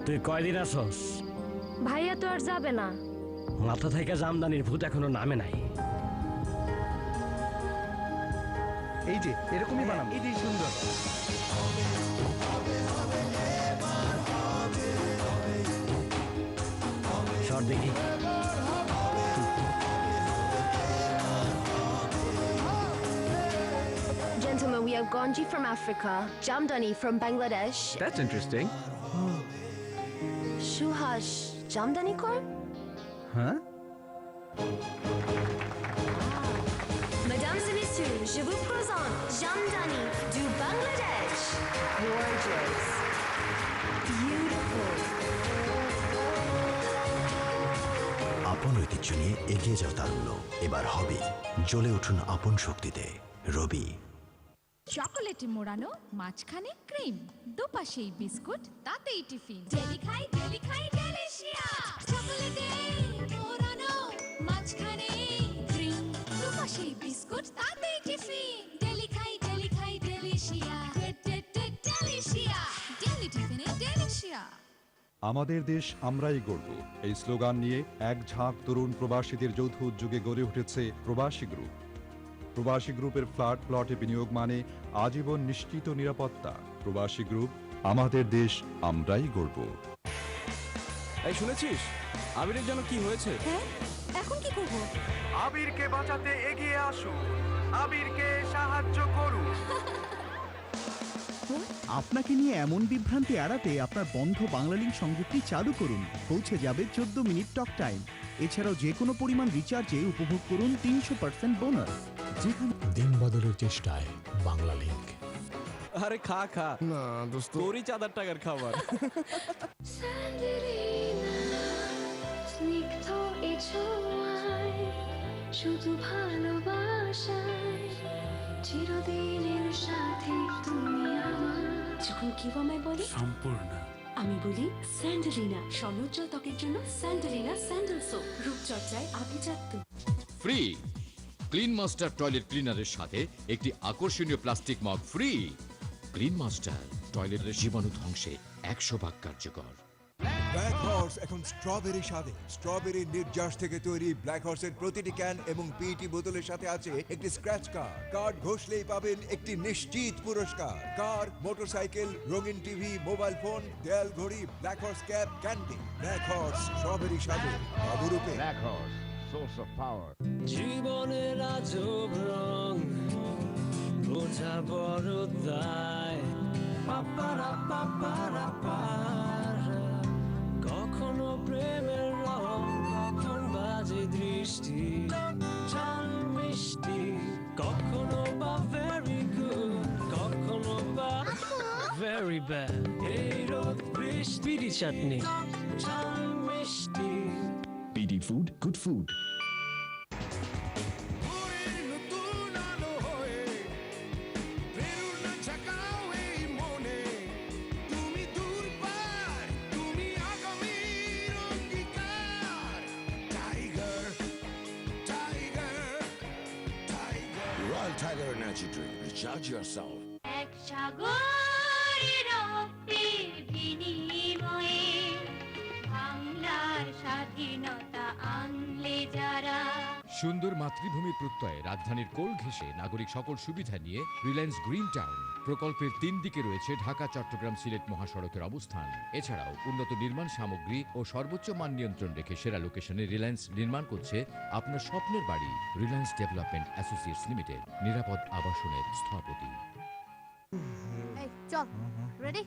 তুই কয়দিন আসস? ভাইয়া তো আর যাবে না। মাথা থেকে জামদানির ভূত এখনো নামে নাই। এই যে এরকমই বানাবো। এটাই সুন্দর। সর দেখি। Gentlemen, we have Ganji from Africa, Jamdani from Bangladesh, That's interesting. Shuhash Jamdani Kor. হ্যাঁ? Mesdames et messieurs, 22, je vous présente Jamdani du Bangladesh. Gorgeous. Beautiful. আপন ঐতিহ্য নিয়ে এগিয়ে যাও তারুণ্য, এবার হবে জ্বলে উঠুন আপন শক্তিতে। রবি। চকোলেটে মোড়ানো, মাঝখানে ক্রিম, দুপাশেই বিস্কুট, তাতেই টিফিন। ডেলি খাই ডেলিশিয়া। চকোলেটে মোড়ানো, মাঝখানে ক্রিম, দুপাশেই বিস্কুট, তাতেই টিফিন। ডেলি খাই ডেলিশিয়া। ডেলিশিয়া। ডেলি টিফিনে ডেলিশিয়া। আমাদের দেশ আমরাই গড়ব, এই স্লোগান নিয়ে এক ঝাঁক তরুণ প্রবাসীদের যৌথ উদ্যোগে গড়ে উঠেছে প্রবাসী গ্রুপ। প্রবাসী গ্রুপের ফ্ল্যাট প্লটে বিনিয়োগ মানে আজীবন নিশ্চিত নিরাপত্তা। প্রবাসী গ্রুপ, আমাদের দেশ আমরাই গড়ব। এই শুনেছিস আবিরের জন্য কি হয়েছে? হ্যাঁ, এখন কি করব? আবিরকে বাঁচাতে এগিয়ে আসুন, আবিরকে সাহায্য করুন। আপনাকে নিয়ে এমন বিভ্রান্তি এড়াতে আপনার বন্ধ বাংলালিংক সংযোগটি চালু করুন। পৌঁছে যাবে 14 মিনিট টক টাইম। এছাড়াও যে কোনো পরিমাণ রিচার্জে উপভোগ করুন 300% বোনাস। যেখানে দিন বদলের চেষ্টায় বাংলা লিংক। আরে খা খা না দোস্ত, তোরই চাঁদার টাকার খাবার। স্নিগ্ধ এ ছোঁয়ায় শুধু ভালোবাসায় চিরদিনের সাথে তুমি আমার। যখন কেউ আমায় বলে সম্পূর্ণ, আমি বলি স্যান্ডেলিনা। সৌন্দর্য ত্বকের জন্য স্যান্ডেলিনা স্যান্ডেল সোপ। রূপচর্চায় আভিজাত্য। ফ্রি ক্লিন মাস্টার টয়লেট ক্লিনারের সাথে একটি আকর্ষণীয় plastic mug free. Clean master টয়লেটের জীবাণু ধ্বংসে 100 কার্যকর। ব্ল্যাক হর্স এখন স্ট্রবেরি স্বাদে। স্ট্রবেরি নির্যাস থেকে তৈরি ব্ল্যাক হর্সের প্রতিটি ক্যান এবং পিইটি বোতলের সাথে আছে একটি স্ক্র্যাচ কার্ড। কার্ড ঘষলেই পাবেন একটি নিশ্চিত পুরস্কার। কার, মোটরসাইকেল, রঙিন টিভি, মোবাইল ফোন, দেয়াল ঘড়ি, black horse cap, candy. Black horse strawberry স্বাদে অবরূপে। Black horse, source of power. জীবনের আজব রং বোঝা বড় দায়। পাপারা পাপারা পারা, কখনো প্রেমের রং, কখন বাজে দৃষ্টি ঝাল মিষ্টি, কখনো বা ভেরি গুড, কখনো বা ভেরি ব্যাড। এই রোদ বৃষ্টি চাটনি ঝাল মিষ্টি। BD food, good food. Tiger Energy Drink. Recharge yourself. এক সাগরের রক্তের বিনিময়ে বাংলার স্বাধীনতা আনলে যারা। সুন্দর মাতৃভূমির প্রত্যয়ে রাজধানীর কোল ঘেঁষে নাগরিক সকল সুবিধা নিয়ে রিলায়েন্স গ্রিন টাউন প্রকল্পের 3 দিকে রয়েছে ঢাকা চট্টগ্রাম সিলেট মহাসড়কের অবস্থান। এছাড়াও উন্নত নির্মাণ সামগ্রী ও সর্বোচ্চ মান নিয়ন্ত্রণ রেখে সেরা লোকেশনে রিলায়েন্স নির্মাণ করছে আপনার স্বপ্নের বাড়ি। রিলায়েন্স ডেভেলপমেন্ট অ্যাসোসিয়েটস লিমিটেড, নিরাপদ আবাসনের স্থপতি। এই চল, রেডি?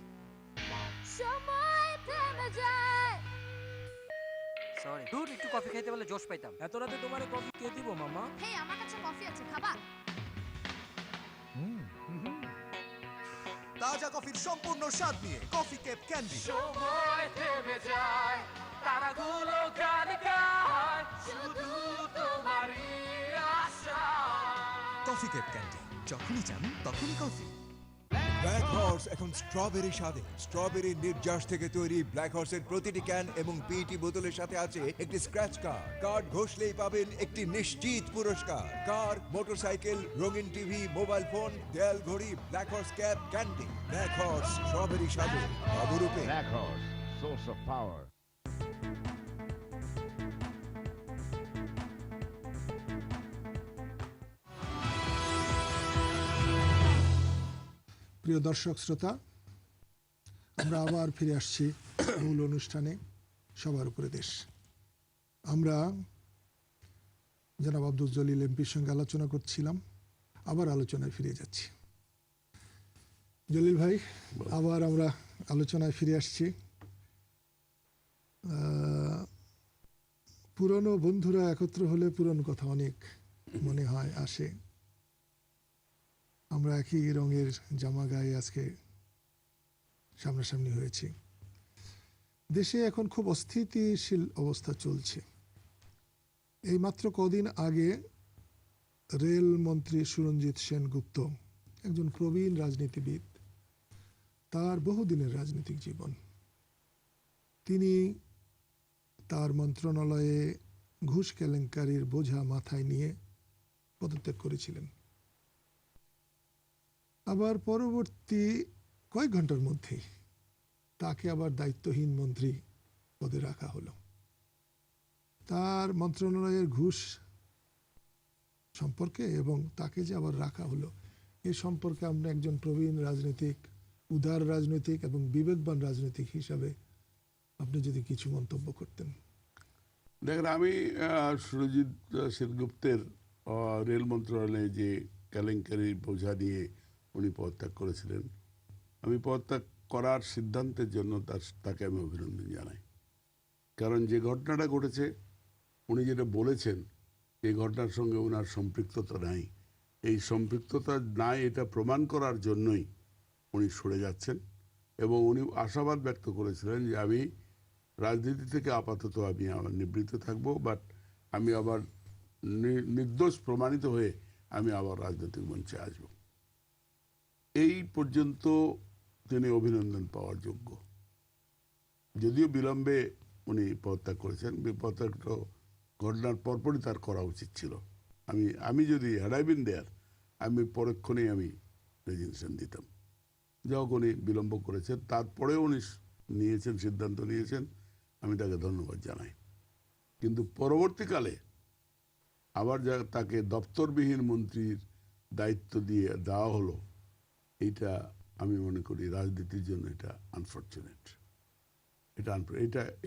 সময় থেমে যায়। সরি দুধ একটু কফি খাইতে বলে জোশ পাইতাম। এত রাতে তোমারে কফি কে দিব মামা? হেই, আমার কাছে কফি আছে, খাবা? তাজা কফির সম্পূর্ণ স্বাদ নিয়ে কফি কেপ ক্যান্ডি। সময় থেমে যায়, তারাগুলো গান গায়, শুধু তোমারই আশা। কফি কেপ ক্যান্ডি, যখনই চান তখনই কফি। ব্ল্যাক হর্স এখন স্ট্রবেরি স্বাদে। স্ট্রবেরি নির্যাস থেকে তৈরি ব্ল্যাক হর্সের প্রতিটি ক্যান এবং পিইটি বোতলের সাথে আছে একটি স্ক্র্যাচ কার্ড। কার্ড ঘষলেই পাবেন একটি নিশ্চিত পুরস্কার। কার, মোটরসাইকেল, রঙিন টিভি, মোবাইল ফোন, দেয়াল ঘড়ি, black horse cap, candy. Black horse strawberry স্বাদে অবরূপে। Black horse, source of power. প্রিয় দর্শক শ্রোতা, আমরা আবার ফিরে আসছি মূল অনুষ্ঠানে সবার উপরে দেশ। আমরা জনাব আব্দুল জলিল এমপির সঙ্গে আলোচনা করছিলাম, আবার আলোচনায় ফিরে যাচ্ছি। জলিল ভাই, আবার আমরা আলোচনায় ফিরে আসছি। পুরনো বন্ধুরা একত্র হলে পুরনো কথা অনেক মনে হয়, আসে। আমরা একই রঙের জামা গায়ে আজকে সামনাসামনি হয়েছি। দেশে এখন খুব অস্থিতিশীল অবস্থা চলছে। এই মাত্র কদিন আগে রেল মন্ত্রী সুরঞ্জিত সেনগুপ্ত, একজন প্রবীণ রাজনীতিবিদ, তার বহুদিনের রাজনৈতিক জীবন, তিনি তার মন্ত্রণালয়ে ঘুষ কেলেঙ্কারির বোঝা মাথায় নিয়ে পদত্যাগ করেছিলেন। আবার পরবর্তী কয়েক ঘন্টার মধ্যেই তাকে আবার দায়িত্বহীন মন্ত্রী পদে রাখা হলো। তার মন্ত্রণালয়ের ঘুষ সম্পর্কে এবং তাকে যে আবার রাখা হলো এই সম্পর্কে আমরা একজন প্রবীণ রাজনীতিক, উদার রাজনৈতিক এবং বিবেকবান রাজনীতিক হিসাবে আপনি যদি কিছু মন্তব্য করতেন। দেখেন, আমি সুরজিৎ সেনগুপ্তের রেল মন্ত্রণালয়ে যে কেলেঙ্কারির বোঝা নিয়ে উনি পদত্যাগ করেছিলেন, আমি পদত্যাগ করার সিদ্ধান্তের জন্য তাকে আমি অভিনন্দন জানাই। কারণ যে ঘটনাটা ঘটেছে, উনি যেটা বলেছেন এই ঘটনার সঙ্গে ওনার সম্পৃক্ততা নাই, এই সম্পৃক্ততা নাই এটা প্রমাণ করার জন্যই উনি সরে যাচ্ছেন। এবং উনি আশাবাদ ব্যক্ত করেছিলেন যে আমি রাজনীতি থেকে আপাতত আমি আবার নিবৃত্ত থাকবো, বাট আমি আবার নির্দোষ প্রমাণিত হয়ে আমি আবার রাজনৈতিক মঞ্চে আসব। এই পর্যন্ত তিনি অভিনন্দন পাওয়ার যোগ্য। যদিও বিলম্বে উনি পদত্যাগ করেছেন, পদত্যাগ ঘটনার পরপরই তার করা উচিত ছিল। আমি যদি হ্যাড দেয়ার, আমি পরক্ষণেই আমি রেজিগনেশন দিতাম। যাই উনি বিলম্ব করেছেন, তারপরেও উনি সিদ্ধান্ত নিয়েছেন, আমি তাকে ধন্যবাদ জানাই। কিন্তু পরবর্তীকালে আবার তাকে দপ্তরবিহীন মন্ত্রীর দায়িত্ব দিয়ে দেওয়া হলো, এইটা আমি মনে করি রাজনীতির জন্য এটা আনফর্চুনেট।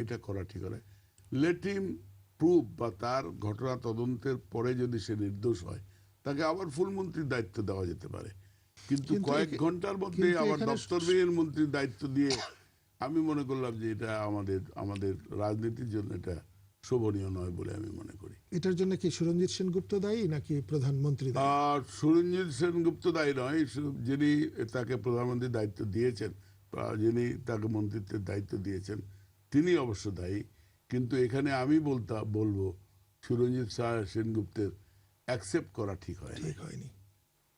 এটা করা ঠিক হয়। লেট হিম প্রুভ, বা তার ঘটনা তদন্তের পরে যদি সে নির্দোষ হয় তাকে আবার ফুল মন্ত্রীর দায়িত্ব দেওয়া যেতে পারে। কিন্তু কয়েক ঘন্টার মধ্যে আবার দপ্তরবিহীন মন্ত্রীর দায়িত্ব দিয়ে আমি মনে করলাম যে এটা আমাদের রাজনীতির জন্য এটা শোভনীয় নয় বলে আমি মনে করি। এটার জন্য কি সুরঞ্জিত সেনগুপ্ত দায়ী নাকি প্রধানমন্ত্রী? সুরঞ্জিত সেনগুপ্ত দায়ী নয়, যিনি তাকে প্রধানমন্ত্রীর দায়িত্ব দিয়েছেন, যিনি তাকে মন্ত্রিত্বের দায়িত্ব দিয়েছেন তিনি অবশ্য দায়ী। কিন্তু এখানে আমি বলবো সুরঞ্জিত সেনগুপ্তের অ্যাকসেপ্ট করা ঠিক হয়নি।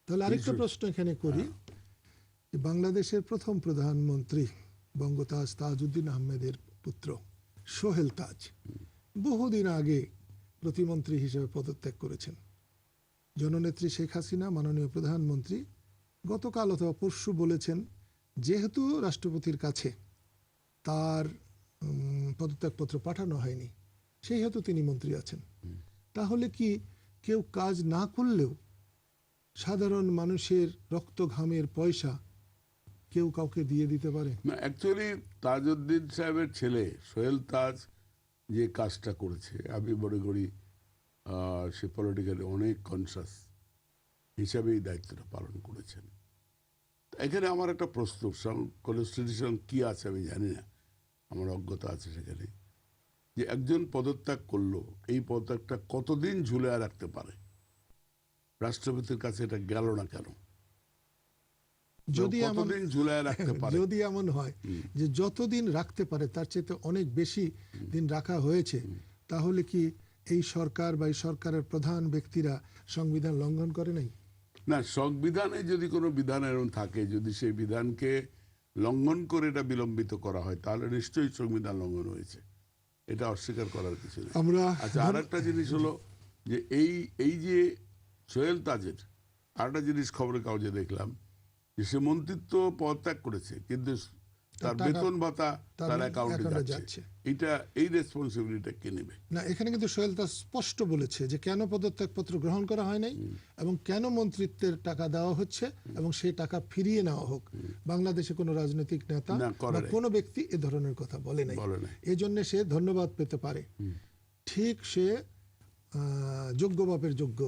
তাহলে আরেকটা প্রশ্ন এখানে করি, বাংলাদেশের প্রথম প্রধানমন্ত্রী বঙ্গতাজ তাজউদ্দিন আহমেদের পুত্র সোহেল তাজ বহুদিন আগে প্রতিমন্ত্রী হিসেবে পদত্যাগ করেছেন। জননেত্রী শেখ হাসিনা, মাননীয় প্রধানমন্ত্রী, গতকাল অথবা পরশু বলেছেন যেহেতু রাষ্ট্রপতির কাছে তার পদত্যাগপত্র পাঠানো হয়নি, সেই হেতু তিনি মন্ত্রী আছেন। তাহলে কি কেউ কাজ না করলেও সাধারণ মানুষের রক্ত ঘামের পয়সা কেউ কাউকে দিয়ে দিতে পারে? না, অ্যাকচুয়ালি তাজউদ্দিন সাহেবের ছেলে সোহেল তাজ যে কাজটা করেছে, আমি মনে করি সে পলিটিক্যালি অনেক কনসাস হিসাবেই দায়িত্বটা পালন করেছেন। এখানে আমার একটা প্রশ্ন, কনস্টিটিউশন কি আছে আমি জানি না, আমার অজ্ঞতা আছে সেখানে, যে একজন পদত্যাগ করলো, এই পদত্যাগটা কতদিন ঝুলে রাখতে পারে? রাষ্ট্রপতির কাছে এটা গেল না কেন? যদি এমন হয় যে যতদিন রাখতে পারে তার চেয়ে অনেক বেশি দিন রাখা হয়েছে, তাহলে কি এই সরকার বা এই সরকারের প্রধান ব্যক্তিরা সংবিধান লঙ্ঘন করে নাই? না, সংবিধানে যদি কোনো বিধান এরকম থাকে, যদি সেই বিধানকে লঙ্ঘন করে এটা বিলম্বিত করা হয়, তাহলে নিশ্চয়ই সংবিধান লঙ্ঘন হয়েছে, এটা অস্বীকার করার কিছু নেই। আচ্ছা, আর একটা জিনিস হলো যে এই যে সোহেল তাজের আরেকটা জিনিস খবরের কাগজে দেখলাম যে সে মন্ত্রিত্ব পদত্যাগ করেছে, কিন্তু তার বেতন ভাতা তার অ্যাকাউন্টে যাচ্ছে। এই রেসপন্সিবিলিটি কে নেবে? না, এখানে কিন্তু সোহেল তাজ স্পষ্ট বলেছে যে কেন পদত্যাগপত্র গ্রহণ করা হয় নাই এবং কেন মন্ত্রিত্বের টাকা দেওয়া হচ্ছে এবং সেই টাকা ফিরিয়ে নেওয়া হোক। বাংলাদেশে কোনো রাজনৈতিক নেতা বা কোনো ব্যক্তি এ ধরনের কথা বলে নাই। এজন্য সে ধন্যবাদ পেতে পারে। ঠিক সে যোগ্য বাপের যোগ্য,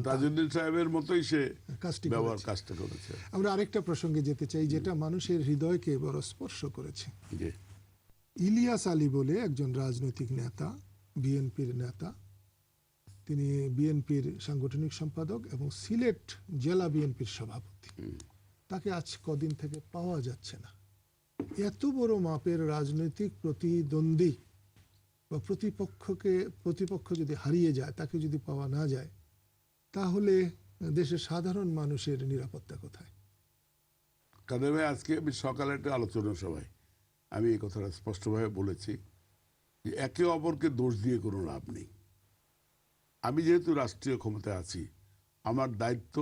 তাজউদ্দিন সাহেবের মতোই সে কাজটা করেছে। আমরা আরেকটা প্রসঙ্গে যেতে চাই যেটা মানুষের হৃদয়কে বড় স্পর্শ করেছে। ইলিয়াস আলী বলে একজন রাজনৈতিক নেতা, বিএনপির নেতা, তিনি বিএনপির সাংগঠনিক সম্পাদক এবং সিলেট জেলা বিএনপির সভাপতি। তাকে আজ কদিন থেকে পাওয়া যাচ্ছে না। এত বড় মাপের রাজনৈতিক প্রতিদ্বন্দ্বী বা প্রতিপক্ষ যদি হারিয়ে যায়, তাকে যদি পাওয়া না যায়, তাহলে দেশের সাধারণ মানুষের নিরাপত্তা কোথায়? কাদের ভাই, আজকে আমি সকালে একটা আলোচনা সভায় আমি এই কথাটা স্পষ্টভাবে বলেছি যে একে অপরকে দোষ দিয়ে কোনো লাভ নেই। আমি যেহেতু রাষ্ট্রীয় ক্ষমতায় আছি, আমার দায়িত্ব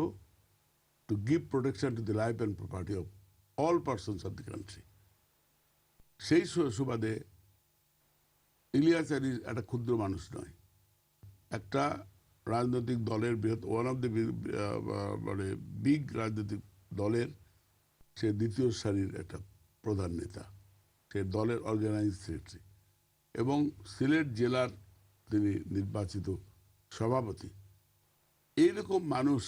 to give protection to the life and property of all persons of the country. সেই সুবাদে ইলিয়াস আলী একটা ক্ষুদ্র মানুষ নয়, একটা রাজনৈতিক দলের ওয়ান অফ দি মানে বিগ রাজনৈতিক দলের সে দ্বিতীয় সারির একটা প্রধান নেতা, সে দলের অর্গানাইজ সেক্রেটারি এবং সিলেট জেলার তিনি নির্বাচিত সভাপতি। এইরকম মানুষ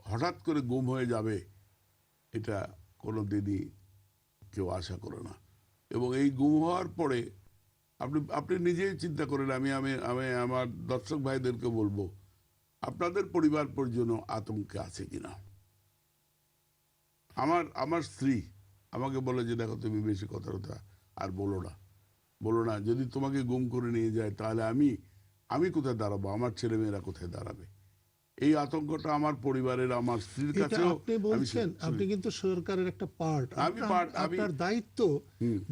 হঠাৎ করে গুম হয়ে যাবে, এটা কোনো দিনই কেউ আশা করে না। এবং এই গুম হওয়ার পরে আপনি নিজেই চিন্তা করেন, আমি আমার দর্শক ভাইদেরকে বলবো, আপনাদের পরিবার পরিজন আতঙ্কে আছে কিনা। আমার স্ত্রী আমাকে বলে যে দেখো তুমি বেশি কথা আর বলো না, যদি তোমাকে গুম করে নিয়ে যায় তাহলে আমি কোথায় দাঁড়াবো, আমার ছেলে মেয়েরা কোথায় দাঁড়াবে। এই আতঙ্কটা আমার পরিবারের, আমার স্ত্রীর কাছেও। আপনি বলছেন আপনি কিন্তু সরকারের একটা পার্ট, আপনার দায়িত্ব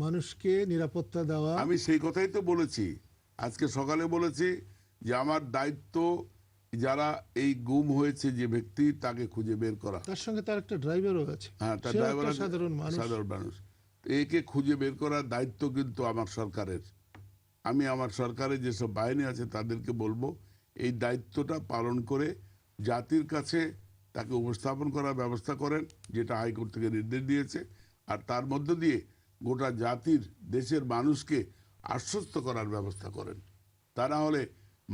মানুষকে নিরাপত্তা দেওয়া। আমি সেই কথাই তো বলেছি, আজকে সকালে বলেছি যে আমার দায়িত্ব যারা এই গুম হয়েছে যে ব্যক্তি, তাকে খুঁজে বের করা। তার সঙ্গে তার একটা ড্রাইভারও আছে। হ্যাঁ, তার ড্রাইভার সাধারণ মানুষ। একে খুঁজে বের করার দায়িত্ব কিন্তু আমার সরকারের। আমি আমার সরকারের যেসব বাহিনী আছে তাদেরকে বলবো এই দায়িত্বটা পালন করে জাতির কাছে তাকে উপস্থাপন করার ব্যবস্থা করেন, যেটা হাইকোর্ট থেকে নির্দেশ দিয়েছে। আর তার মধ্য দিয়ে গোটা জাতির, দেশের মানুষকে আশ্বস্ত করার ব্যবস্থা করেন। তা না হলে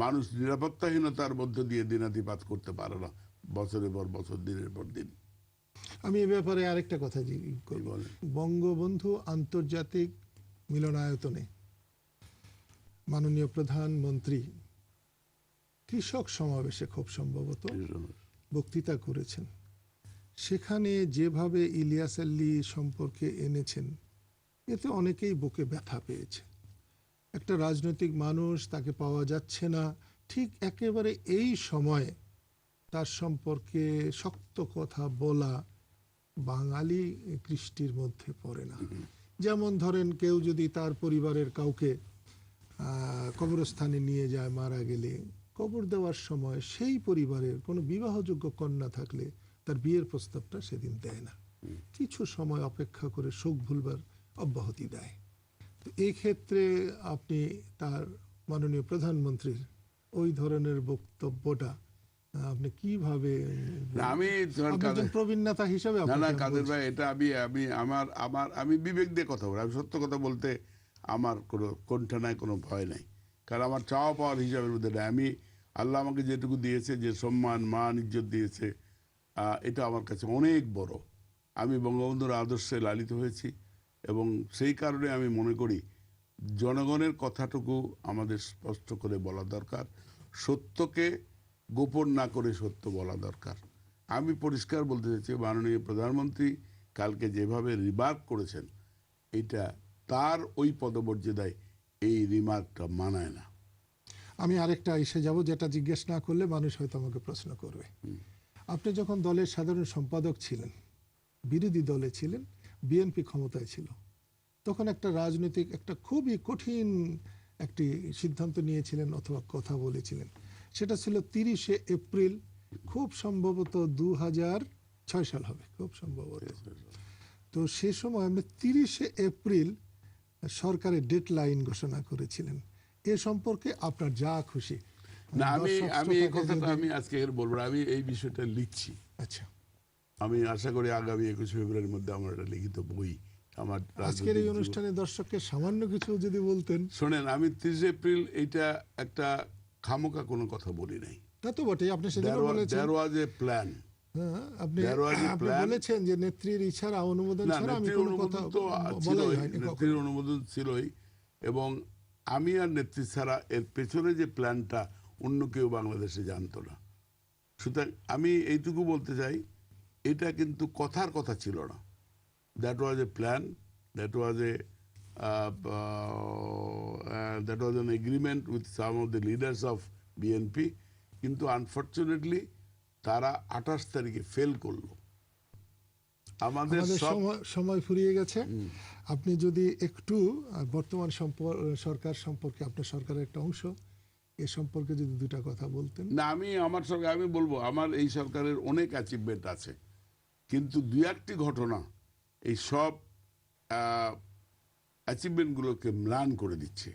মানুষ নিরাপত্তাহীনতার মধ্য দিয়ে দিনাতিপাত করতে পারে না, বছরের পর বছর, দিনের পর দিন। আমি এ ব্যাপারে আরেকটা কথা করব। বঙ্গবন্ধু আন্তর্জাতিক মিলনায়তনে মাননীয় প্রধানমন্ত্রী কৃষক সমাবেশে খুব সম্ভবত বক্তৃতা করেছেন। সেখানে যেভাবে ইলিয়াস আলী সম্পর্কে এনেছেন, এতে অনেকেই বুকে ব্যথা পেয়েছে। একটা রাজনৈতিক মানুষ, তাকে পাওয়া যাচ্ছে না, ঠিক একেবারে এই সময়ে তার সম্পর্কে শক্ত কথা বলা বাঙালি কৃষ্টির মধ্যে পড়ে না। যেমন ধরেন, কেউ যদি তার পরিবারের কাউকে কবরস্থানে নিয়ে যায় মারা গেলে, কবর দেওয়ার সময় সেই পরিবারের কোনো বিবাহযোগ্য কন্যা থাকলে তার বিয়ের প্রস্তাবটা সেদিন দেয় না, কিছু সময় অপেক্ষা করে শোক ভুলবার অব্যাহতি দেয়। তো এই ক্ষেত্রে আপনি তার মাননীয় প্রধানমন্ত্রীর ওই ধরনের বক্তব্যটা আপনি কিভাবে, আমি প্রবীণ নেতা হিসেবে? না কাদের ভাই, এটা আমি বিবেক দিয়ে কথা বলি। আমি সত্য কথা বলতে আমার কোনো কোনটা নাই, কোনো ভয় নাই। কারণ আমার চাওয়া পাওয়ার হিসাবের মধ্যে নেই। আল্লাহ আমাকে যেটুকু দিয়েছে, যে সম্মান মান ইজ্জত দিয়েছে, এটা আমার কাছে অনেক বড়। আমি বঙ্গবন্ধুর আদর্শে লালিত হয়েছি এবং সেই কারণে আমি মনে করি জনগণের কথাটুকু আমাদের স্পষ্ট করে বলা দরকার, সত্যকে গোপন না করে সত্য বলা দরকার। আমি পরিষ্কার বলতে চাইছি, মাননীয় প্রধানমন্ত্রী কালকে যেভাবে রিমার্ক করেছেন, এটা তার ওই পদমর্যাদায় এই রিমার্কটা মানায় না। আমি আরেকটা এসে যাব, যেটা জিজ্ঞেস না করলে মানুষ হয়তো আমাকে প্রশ্ন করবে। আপনি যখন দলের সাধারণ সম্পাদক ছিলেন, বিরোধী দলে ছিলেন, বিএনপি ক্ষমতায় ছিল, তখন একটা রাজনৈতিক একটা খুবই কঠিন একটি সিদ্ধান্ত নিয়েছিলেন অথবা কথা বলেছিলেন। সেটা ছিল 30শে এপ্রিল, খুব সম্ভবত 2006 সাল হবে, খুব সম্ভবত। তো সে সময় আপনি 30শে এপ্রিল সরকারের ডেডলাইন ঘোষণা করেছিলেন। এ সম্পর্কে আপনার যা খুশি। না, আমি এই কথাটা আমি আজকে বলবো না, আমি এই বিষয়টা লিখছি। আচ্ছা, আমি আশা করি আগামী 21 ফেব্রুয়ারির মধ্যে আমার একটা লিখিত বই আমার আজকের এই অনুষ্ঠানে দর্শককে সামান্য কিছু যদি বলতেন। শোনেন, আমি 30 এপ্রিল এইটা একটা খামোকা কোনো কথা বলি নাই। তা তো বটেই, আপনি সেদিন বলেছেন there was a plan। আপনি বলেছেন যে নেত্রীর ইচ্ছার অনুমোদন ছাড়া আমি কোনো কথা বলাই হয়নি। নেত্রীর অনুমোদন ছিলই, এবং আমি আর নেত্রী ছাড়া এর পেছনে যে প্ল্যানটা অন্য কেউ বাংলাদেশে জানতো না। সুতরাং আমি এইটুকু বলতে চাই, এটা কিন্তু কথার কথা ছিল না। That was A plan, that was an agreement with some of the leaders of BNP. কিন্তু আনফর্চুনেটলি তারা 28 তারিখে ফেল করলো। আমাদের সময় ফুরিয়ে গেছে। আপনি যদি একটু বর্তমান সরকার সম্পর্কে, আপনার সরকারের একটা অংশ, এ সম্পর্কে যদি দুটা কথা বলতেন। না, আমি বলবো আমার এই সরকারের অনেক অ্যাচিভমেন্ট আছে, কিন্তু দুই একটি ঘটনা এই সব অ্যাচিভমেন্টগুলোকে ম্লান করে দিচ্ছে।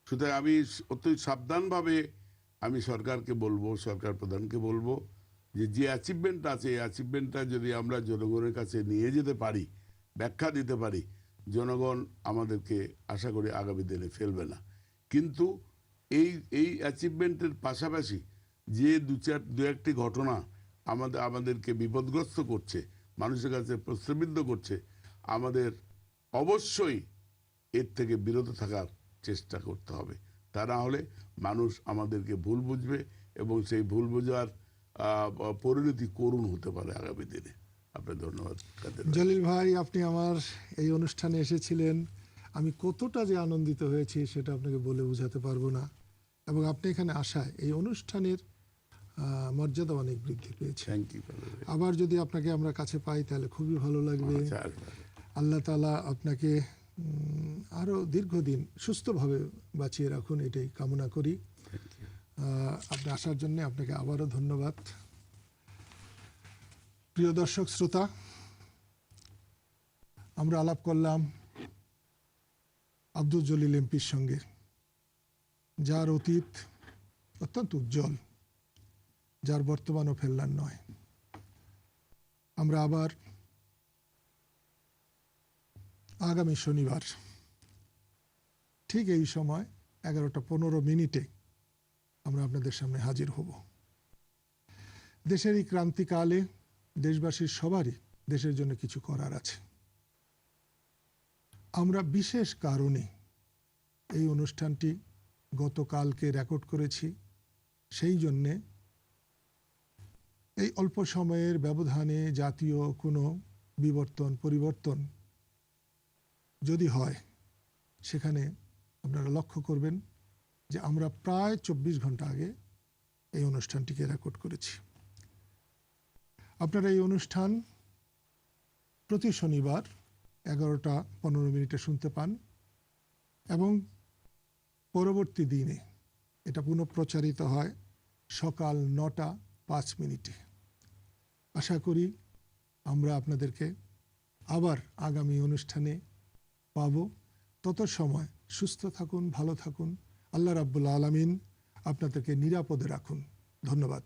সুতরাং আমি অতি সাবধানভাবে আমি সরকারকে বলবো, সরকার প্রধানকে বলবো যে অ্যাচিভমেন্ট আছে, এই অ্যাচিভমেন্টটা যদি আমরা জনগণের কাছে নিয়ে যেতে পারি, ব্যাখ্যা দিতে পারি, জনগণ আমাদেরকে আশা করি আগামী দিনে ফেলবে না। কিন্তু এই অ্যাচিভমেন্টের পাশাপাশি যে দু একটি ঘটনা আমাদেরকে বিপদগ্রস্ত করছে, মানুষের কাছে প্রশ্নবিদ্ধ করছে, আমাদের অবশ্যই এর থেকে বিরত থাকার চেষ্টা করতে হবে। তা না হলে মানুষ আমাদেরকে ভুল বুঝবে এবং সেই ভুল বোঝার পরিণতি করুণ হতে পারে আগামী দিনে। আপনার ধন্যবাদ। জলিল ভাই, আপনি আমার এই অনুষ্ঠানে এসেছিলেন, আমি কতটা যে আনন্দিত হয়েছি সেটা আপনাকে বলে বোঝাতে পারবো না। এবং আপনি এখানে আসায় এই অনুষ্ঠানের মর্যাদা অনেক বৃদ্ধি পেয়েছে। আবার যদি আপনাকে আমরা কাছে পাই তাহলে খুবই ভালো লাগবে। আল্লাহ তাআলা আপনাকে আরো দীর্ঘদিন সুস্থভাবে বাঁচিয়ে রাখুন, এটাই কামনা করি। আপনি আসার জন্য আপনাকে আবারও ধন্যবাদ। প্রিয় দর্শক শ্রোতা, আমরা আলাপ করলাম আব্দুল জলিল এমপির সঙ্গে, যার অতীত অত্যন্ত উজ্জ্বল, যার বর্তমানও ফেললার নয়। আমরা আবার আগামী শনিবার ঠিক এই সময় 11:15 আমরা আপনাদের সামনে হাজির হব। দেশের এই ক্রান্তিকালে দেশবাসীর সবারই দেশের জন্য কিছু করার আছে। আমরা বিশেষ কারণে এই অনুষ্ঠানটি গতকালকে রেকর্ড করেছি। সেই জন্যে এই অল্প সময়ের ব্যবধানে জাতীয় কোনো পরিবর্তন যদি হয়, সেখানে আপনারা লক্ষ্য করবেন যে আমরা প্রায় 24 ঘন্টা আগে এই অনুষ্ঠানটিকে রেকর্ড করেছি। আপনারা এই অনুষ্ঠান প্রতি শনিবার 11:15 শুনতে পান এবং পরবর্তী দিনে এটা পুনঃপ্রচারিত হয় সকাল 9:05। আশা করি আমরা আপনাদেরকে আবার আগামী অনুষ্ঠানে পাব। তত সময় সুস্থ থাকুন, ভালো থাকুন। আল্লাহ রাব্বুল আলামিন আপনাদেরকে নিরাপদে রাখুন। ধন্যবাদ।